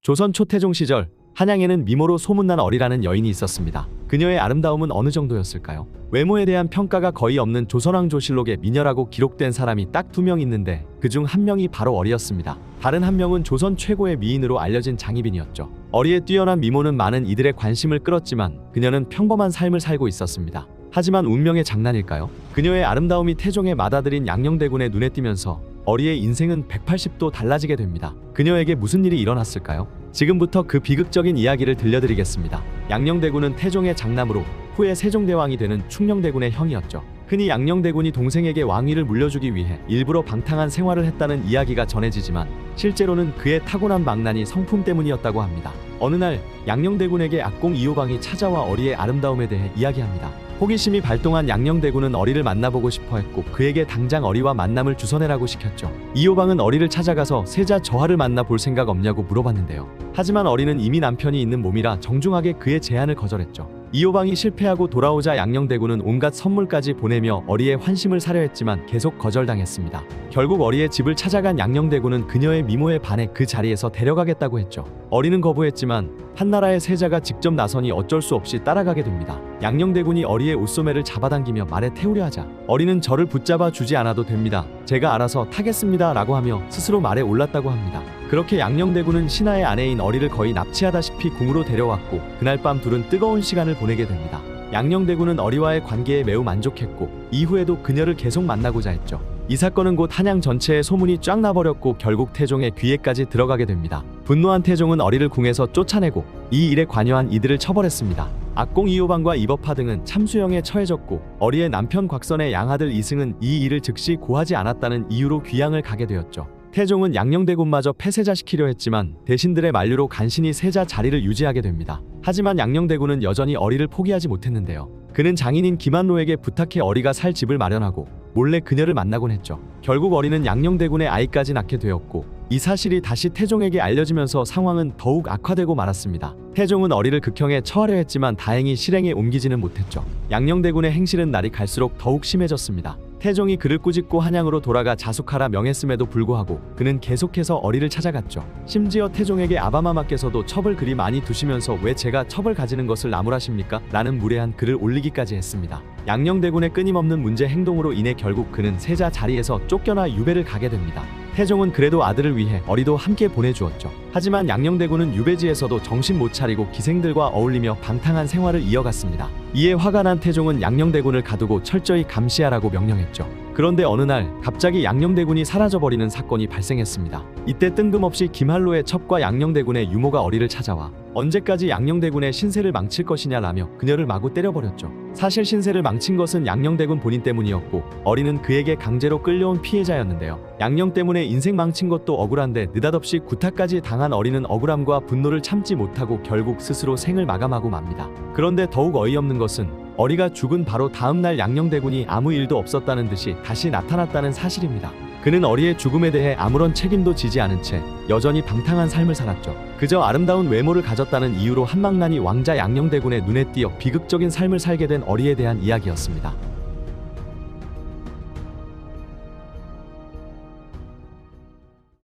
조선 초태종 시절 한양에는 미모로 소문난 어리라는 여인이 있었습니다. 그녀의 아름다움은 어느 정도였을까요? 외모에 대한 평가가 거의 없는 조선왕조실록에 미녀라고 기록된 사람이 딱 2명 있는데 그중 한 명이 바로 어리였습니다. 다른 한 명은 조선 최고의 미인으로 알려진 장희빈이었죠. 어리의 뛰어난 미모는 많은 이들의 관심을 끌었지만 그녀는 평범한 삶을 살고 있었습니다. 하지만 운명의 장난일까요? 그녀의 아름다움이 태종의 맏아들인 양녕대군의 눈에 띄면서 어리의 인생은 180도 달라지게 됩니다. 그녀에게 무슨 일이 일어났을까요? 지금부터 그 비극적인 이야기를 들려드리겠습니다. 양녕대군은 태종의 장남으로 후에 세종대왕이 되는 충녕대군의 형이었죠. 흔히 양녕대군이 동생에게 왕위를 물려주기 위해 일부러 방탕한 생활을 했다는 이야기가 전해지지만 실제로는 그의 타고난 망난이 성품 때문이었다고 합니다. 어느 날 양녕대군에게 악공 이호방이 찾아와 어리의 아름다움에 대해 이야기합니다. 호기심이 발동한 양녕대군은 어리를 만나보고 싶어 했고 그에게 당장 어리와 만남을 주선해라고 시켰죠. 이호방은 어리를 찾아가서 세자 저하를 만나 볼 생각 없냐고 물어봤는데요. 하지만 어리는 이미 남편이 있는 몸이라 정중하게 그의 제안을 거절했죠. 이호방이 실패하고 돌아오자 양녕대군은 온갖 선물까지 보내며 어리의 환심을 사려 했지만 계속 거절당했습니다. 결국 어리의 집을 찾아간 양녕대군은 그녀의 미모에 반해 그 자리에서 데려가겠다고 했죠. 어리는 거부했지만 한나라의 세자가 직접 나서니 어쩔 수 없이 따라가게 됩니다. 양녕대군이 어리의 옷소매를 잡아당기며 말에 태우려 하자 어리는 저를 붙잡아 주지 않아도 됩니다. 제가 알아서 타겠습니다 라고 하며 스스로 말에 올랐다고 합니다. 그렇게 양녕대군은 신하의 아내인 어리를 거의 납치하다시피 궁으로 데려왔고 그날 밤 둘은 뜨거운 시간을 보내게 됩니다. 양녕대군은 어리와의 관계에 매우 만족했고 이후에도 그녀를 계속 만나고자 했죠. 이 사건은 곧 한양 전체에 소문이 쫙 나버렸고 결국 태종의 귀에까지 들어가게 됩니다. 분노한 태종은 어리를 궁에서 쫓아내고 이 일에 관여한 이들을 처벌했습니다. 악공 이호방과 이법하 등은 참수형에 처해졌고 어리의 남편 곽선의 양아들 이승은 이 일을 즉시 고하지 않았다는 이유로 귀양을 가게 되었죠. 태종은 양녕대군마저 폐세자시키려 했지만 대신들의 만류로 간신히 세자 자리를 유지하게 됩니다. 하지만 양녕대군은 여전히 어리를 포기하지 못했는데요. 그는 장인인 김한로에게 부탁해 어리가 살 집을 마련하고 몰래 그녀를 만나곤 했죠. 결국 어리는 양녕대군의 아이까지 낳게 되었고 이 사실이 다시 태종에게 알려지면서 상황은 더욱 악화되고 말았습니다. 태종은 어리를 극형에 처하려 했지만 다행히 실행에 옮기지는 못했죠. 양녕대군의 행실은 날이 갈수록 더욱 심해졌습니다. 태종이 그를 꾸짖고 한양으로 돌아가 자숙하라 명했음에도 불구하고 그는 계속해서 어리를 찾아갔죠. 심지어 태종에게 아바마마께서도 첩을 그리 많이 두시면서 왜 제가 첩을 가지는 것을 나무라십니까? 라는 무례한 글을 올리기까지 했습니다. 양녕대군의 끊임없는 문제 행동으로 인해 결국 그는 세자 자리에서 쫓겨나 유배를 가게 됩니다. 태종은 그래도 아들을 위해 어리도 함께 보내주었죠. 하지만 양녕대군은 유배지에서도 정신 못 차리고 기생들과 어울리며 방탕한 생활을 이어갔습니다. 이에 화가 난 태종은 양녕대군을 가두고 철저히 감시하라고 명령했죠. 그런데 어느 날 갑자기 양녕대군이 사라져버리는 사건이 발생했습니다. 이때 뜬금없이 김한로의 첩과 양녕대군의 유모가 어리를 찾아와 언제까지 양녕대군의 신세를 망칠 것이냐라며 그녀를 마구 때려버렸죠. 사실 신세를 망친 것은 양녕대군 본인 때문이었고 어리는 그에게 강제로 끌려온 피해자였는데요. 양녕 때문에 인생 망친 것도 억울한데 느닷없이 구타까지 당한 어리는 억울함과 분노를 참지 못하고 결국 스스로 생을 마감하고 맙니다. 그런데 더욱 어이없는 것은 어리가 죽은 바로 다음 날 양녕대군이 아무 일도 없었다는 듯이 다시 나타났다는 사실입니다. 그는 어리의 죽음에 대해 아무런 책임도 지지 않은 채 여전히 방탕한 삶을 살았죠. 그저 아름다운 외모를 가졌다는 이유로 한망난이 왕자 양녕대군의 눈에 띄어 비극적인 삶을 살게 된 어리에 대한 이야기였습니다.